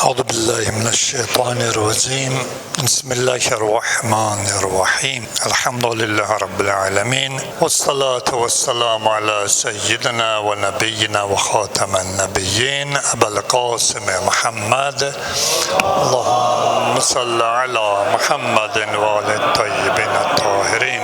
أعوذ بالله من الشيطان الرجيم بسم الله الرحمن الرحيم الحمد لله رب العالمين والصلاة والسلام على سيدنا ونبينا وخاتم النبيين أبا القاسم محمد اللهم صل على محمد وآل الطيبين الطاهرين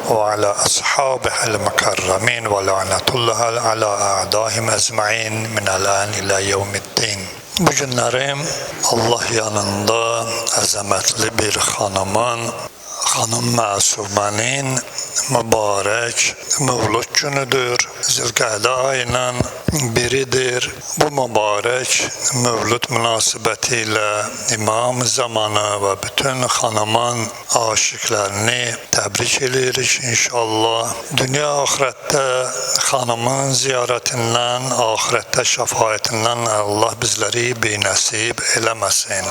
وعلى أصحابه المكرمين ولعنة الله على أعدائهم أجمعين من الآن إلى يوم الدين. Bugünlerim Allah yanında əzəmətli bir xanım Məsumənin mübarək Mövlud günüdür. Zilqədə ayının biridir. Bu mübarək Mövlud münasibəti ilə İmam zamanı və bütün xanımın aşiqlərini təbrik edirik inşallah. Dünya axirətdə xanımın ziyarətindən, axirətdə şəfaətindən Allah bizləri binəsib eləməsin.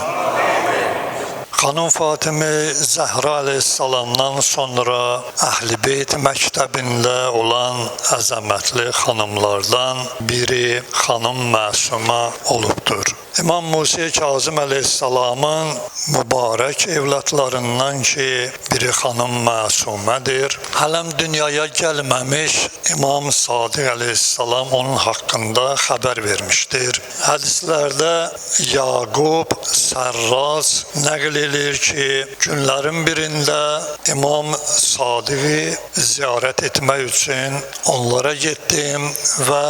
Xanım Fatimə Zəhra əleyhissalamdan sonra Əhl-i Beyt məktəbində olan əzəmətli xanımlardan biri xanım Məsumə olubdur. İmam Musa Kazım əleyhissalamın mübarək evlatlarından ki, biri xanım Məsumədir. Hələm dünyaya gəlməmiş İmam Sadiq əleyhissalam onun haqqında xəbər vermişdir. Hədislərdə Yaqub Sərraz nəql edir ki, günlərin birində İmam Sadiqi ziyarət etmək üçün onlara getdim və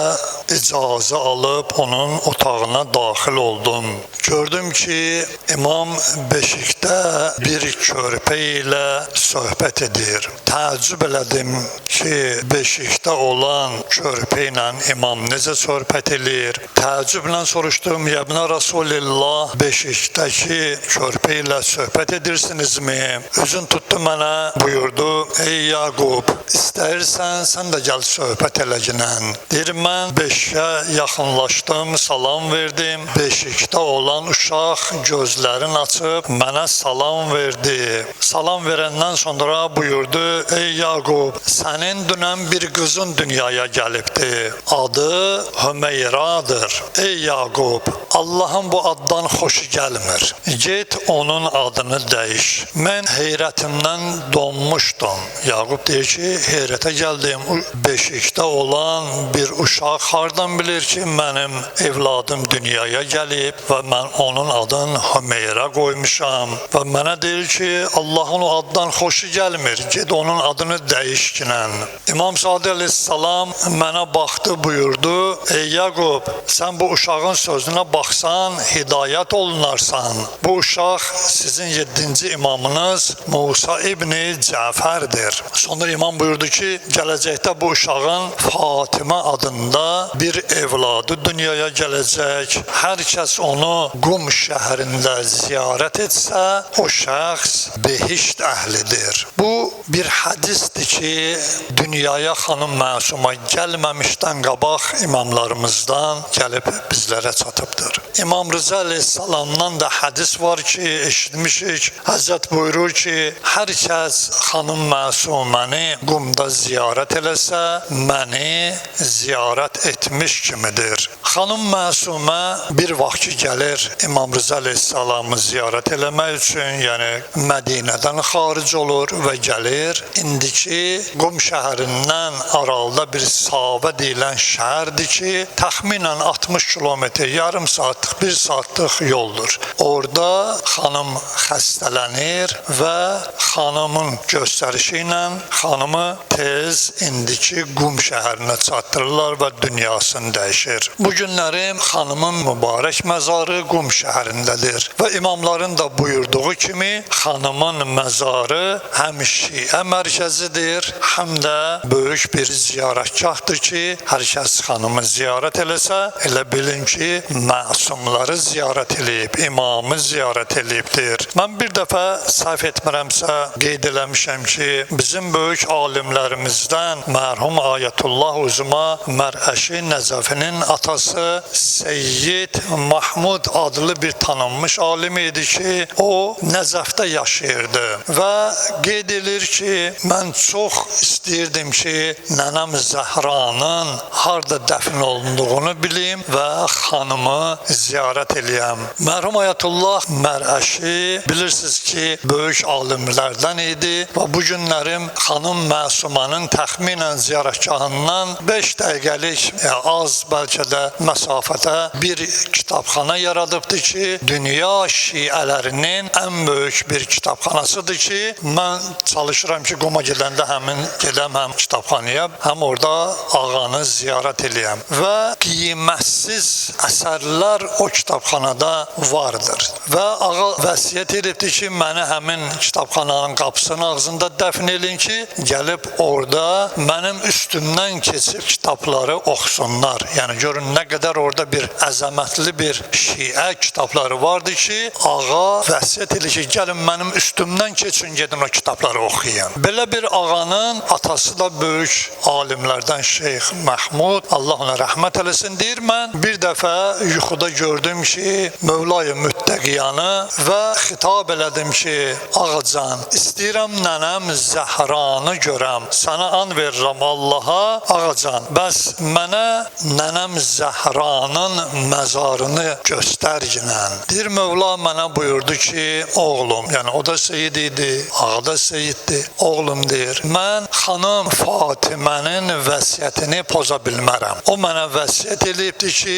icazə alıb onun otağına daxil oldum. Gördüm ki, İmam beşikdə bir körpə ilə söhbət edir. Təəccüb elədim ki, beşikdə olan körpə ilə İmam necə söhbət edir? Təəccüblə soruşdum, Yəbnə Rasulillah, beşikdəki körpə ilə söhbət edirsinizmi? Üzün tutdu mənə, buyurdu, ey Yaqub, istəyirsən, sən də gəl söhbət eləginən. Deyir, mən beşikə yaxınlaşdım, salam verdim. Beşikdə olan uşaq gözlərini açıb mənə salam verdi. Salam verəndən sonra buyurdu, ey Yaqub, sənin dünən bir qızın dünyaya gəlibdi. Adı Hümeyradır. Ey Yaqub, Allahın bu addan xoşu gəlmir. Get onun adını dəyiş. Mən heyrətimdən donmuşdum. Yaqub deyir ki, heyrətə gəldim. Beşikdə olan bir uşaq hardan bilir ki, mənim evladım dünyaya gəlib və mən onun adını Hümeyra qoymuşam və mənə deyir ki, Allahın o addan xoşu gəlmir, ged onun adını dəyişkinən. İmam Sadiq əleyhissalam mənə baxdı, buyurdu, ey Yaqub, sən bu uşağın sözünə baxsan, hidayət olunarsan. Bu uşaq sizin 7-ci imamınız Musa İbni Cəfərdir. Sonra imam buyurdu ki, gələcəkdə bu uşağın Fatimə adında bir evladı dünyaya gələcək. Hər kəs onu Qum şəhərində ziyarət etsə, o şəxs behişt əhlidir. Bu bir hədisdir ki, dünyaya xanım Məsumə gəlməmişdən qabaq imamlarımızdan gəlib bizlərə çatıbdır. İmam Rıza əleyhissalamdan da hədis var ki, eşitmişik. Həzrət buyurur ki, hər kəs xanım Məsuməni Qumda ziyarət eləsə, məni ziyarət etmiş kimidir. Xanım Məsumə bir vaxt ki gəlir İmam Rıza əleyhissalamı ziyarət eləmək üçün, yəni Mədinədən xaric olur və gəlir. İndiki Qum şəhərindən aralıda bir Savə deyilən şəhərdir ki, təxminən 60 kilometr, yarım saatlıq, 1 saatlıq yoldur. Orada xanım xəstələnir və xanımın göstərişi ilə xanımı tez indiki Qum şəhərinə çatdırırlar və dünyasını dəyişir. Bu günlərim xanımın mübarək məzarı Qum şəhərindədir və imamların da buyurduğu kimi xanımın məzarı həm Şiə mərkəzidir, həm də böyük bir ziyarətgahdır ki, hər kəs xanımı ziyarət eləsə, elə bilin ki, məsumları ziyarət eləyib, imamı ziyarət eləyibdir. Mən bir dəfə səhv etmirəmsə qeyd eləmişəm ki, bizim böyük alimlərimizdən mərhum Ayətullah Uzma Mərəşi Nəcəfinin atası Seyyid Mahmud adlı bir tanınmış alim idi ki, o Nəcəfdə yaşayırdı və qeyd edilir ki, mən çox istəyirdim ki, nənəm Zəhranın harda dəfn olunduğunu bilim və xanımı ziyarət eləyəm. Mərhum Ayətullah Mərəşi bilirsiniz ki, böyük alimlərdən idi və bu günlərim xanım Məsumanın təxminən ziyarətgahından 5 dəqiqəlik az bəlkə də məsafədə bir kitabxana yaradıbdır ki, dünya şiələrinin ən böyük bir kitabxanasıdır ki, mən çalışıram ki, Quma gedəndə gedəm həm kitabxanaya, həm orada ağanı ziyarət eləyəm və qiymətsiz əsərlər o kitabxanada vardır və ağa vəsiyyət edibdir ki, məni həmin kitabxananın qapısının ağzında dəfn edin ki, gəlib orada mənim üstümdən keçib kitabları oxusunlar. Yəni görün nə qədər orada bir əzəmətli bir şiə kitabları vardı ki, ağa vəsiyyət edir ki, gəlin mənim üstümdən keçin, gedin o kitabları oxuyun. Belə bir ağanın atası da böyük alimlərdən Şeyx Mahmud, Allah ona rəhmət eləsin, deyir, mən bir dəfə yuxuda gördüm ki, Mövla-i Müttəqiyanı və xitab elədim ki, ağacan, istəyirəm nənəm Zəhranı görəm, sənə an verirəm Allaha, ağacan, bəs mənə nənəm Zəhranın məzarını göstərginən. Deyir, Mövla mənə buyurdu ki, oğlum, yəni o da Seyyid idi, ağa da Seyyiddir, oğlum deyir, mən xanım Fatimənin vəsiyyətini poza bilmərəm. O mənə vəsiyyət eləyibdir ki,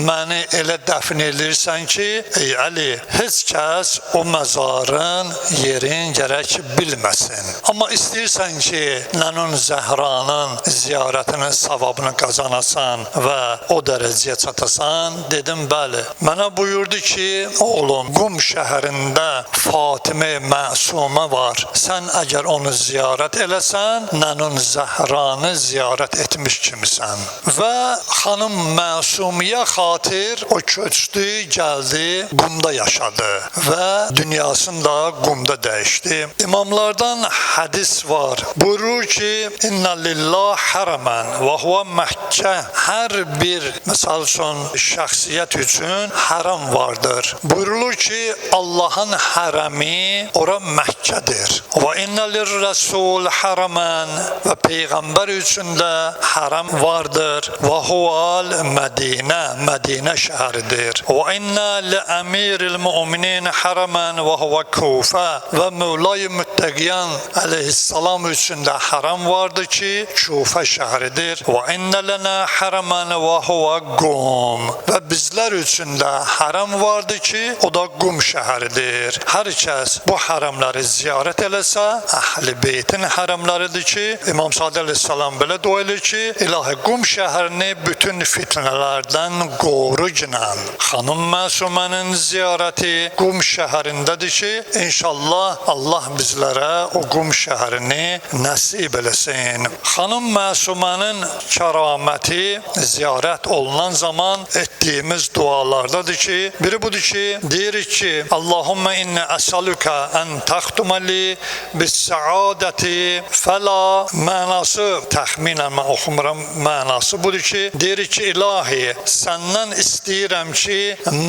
məni elə dəfn elirsən ki, ey Əli, heç kəs o məzarın yerin gərək bilməsin. Amma istəyirsən ki, nənun Zəhranın ziyarətinin savabını qazanasan və o dərəcəyə çatasan, dedim, bəli. Mənə buyurdu ki, oğlum, Qum şəhərində Fatimə Məsumə var. Sən əgər onu ziyarət eləsən, nənun Zəhranı ziyarət etmiş kimisən. Və xanım Məsumiyə xatir o köçdü, gəldi, Qumda yaşadı və dünyasını da Qumda dəyişdi. İmamlardan hədis var. Buyurur ki, İnna lillah hərəmən və huvə Məkkə. Hər bir, məsəl üçün, şəxsiyyət üçün hərəm vardır. Buyurulur ki, Allahın hərəmi ora Məkkədir. Və inna lirrəsul hərəmən və Peyğəmbər üçün də hərəm vardır. Və huval Mədinə, Mədinə şəhəridir. Və inna liəmiril müminin hərəmən və huvə Kufə və Mövla-i Müttəqiyan əleyhissalam üçün də hərəm vardır ki, Kufə şəhəridir. Və inna lənə hərəmən və huvə Qum və bizlər üçün də hərəm vardır ki, o da Qum şəhəridir. Hər kəs bu hərəmləri ziyarət eləsə, Əhl-i Beytin hərəmləridir ki, İmam Sadiq əleyhissalam belə dua edir ki, İlahi Qum şəhərini bütün fitnələrdən qoru ginən. Xanım Məsumənin ziyarəti Qum şəhərindədir ki, inşallah Allah bizlərə o Qum şəhərini nəsib eləsin. Xanım Məsumənin kəraməti ziyarət olunan zaman etdiyimiz dualardadır ki, biri budur ki, deyirik ki, Allahümmə inni əsəlükə ən təxtuməli bis-səadəti fəla. Mənası təxminən mən oxumuram, mənası budur ki, deyirik ki, ilahi, səndən istəyirəm ki,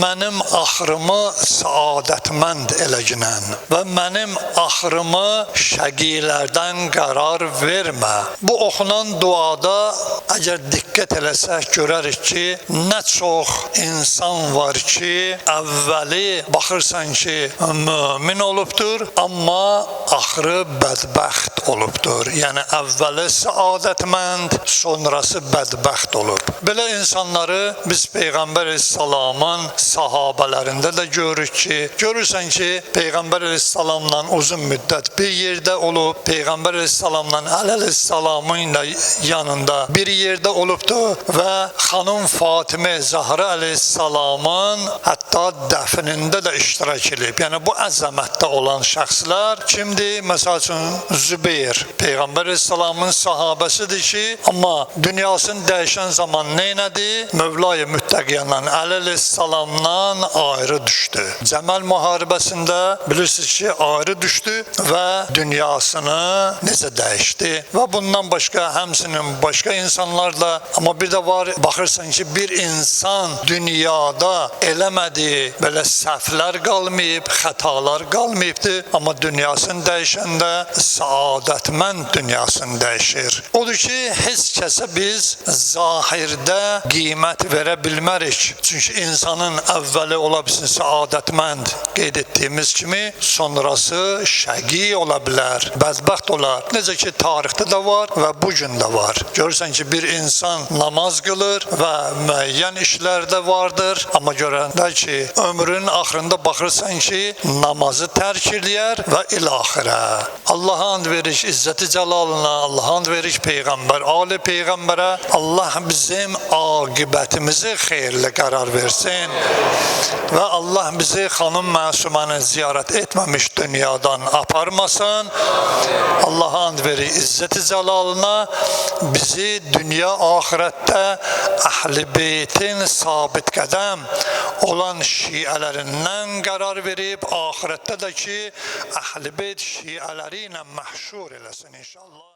mənim axırımı səadətmənd eləginən və mənim axırımı şəqilərdən qərar vermə. Bu oxunan duada əgər diqqət eləsək görərik ki, nə çox insan var ki, əvvəli baxırsan ki, mömin olubdur, amma axırı bədbəxt olubdur. Yəni əvvəli səadətmənd, sonrası bədbəxt olub. Belə insanları biz Peyğəmbər əleyhissalamın sahabələrində də görürük ki, görürsən ki, Peyğəmbər əleyhissalamla uzun müddət bir yerdə olub, Peyğəmbər əleyhissalamla Əli əleyhissalamın yanında bir yerdə olubdur və xanım Fatimə Zəhra əleyhissalamın hətta dəfnində də iştirak edib. Yəni bu əzəmətdə olan şəxslər kimdir? Məsəl üçün Zübeyir, Peyğəmbər əleyhissalamın sahabəsidir ki, amma dünyasını dəyişən zaman neynədi? Mövla-i Müttəqiyandan Əli əleyhissalamdan ayrı düşdü. Cəməl müharibəsində bilirsiniz ki, ayrı düşdü və dünyasını necə dəyişdi və bundan başqa həmsinin başqa insanlar da, Amma bir də var, baxırsan ki, bir insan dünyada eləmədiyi belə səhvlər qalmayıb, xətalar qalmayıbdır, amma dünyasını dəyişəndə səadətmənd dünyasını dəyişir. Odur ki, heç kəsə biz zahirdə qiymət verə bilmərik. Çünki insanın əvvəli ola bilsin səadətmənd qeyd etdiyimiz kimi, sonrası şəqi ola bilər, bədbəxt olar. Necə ki, tarixdə də var və bu gün də var. Görürsən ki, bir insan namaz qılır və müəyyən işlərdə vardır, amma görəndə ki, ömrünün axırında baxırsan ki, namazı tərk eləyər və ilaxirə. Allaha and veririk İzzəti Cəlalına, Allaha and veririk Peyğəmbər, Ali Peyğəmbərə. Allah bizim aqibətimizi xeyirli qərar versin və Allah bizi xanım məsuməni ziyarət etməmiş dünyadan aparmasın. Allaha and veririk İzzəti Cəlalına bizi dünya axirətdə Əhl-i Beytin sabit qədəm olan şiələrindən qərar verib, axirətdə də ki, Əhl-i Beyt şiələri ilə məhşur eləsin inşallah.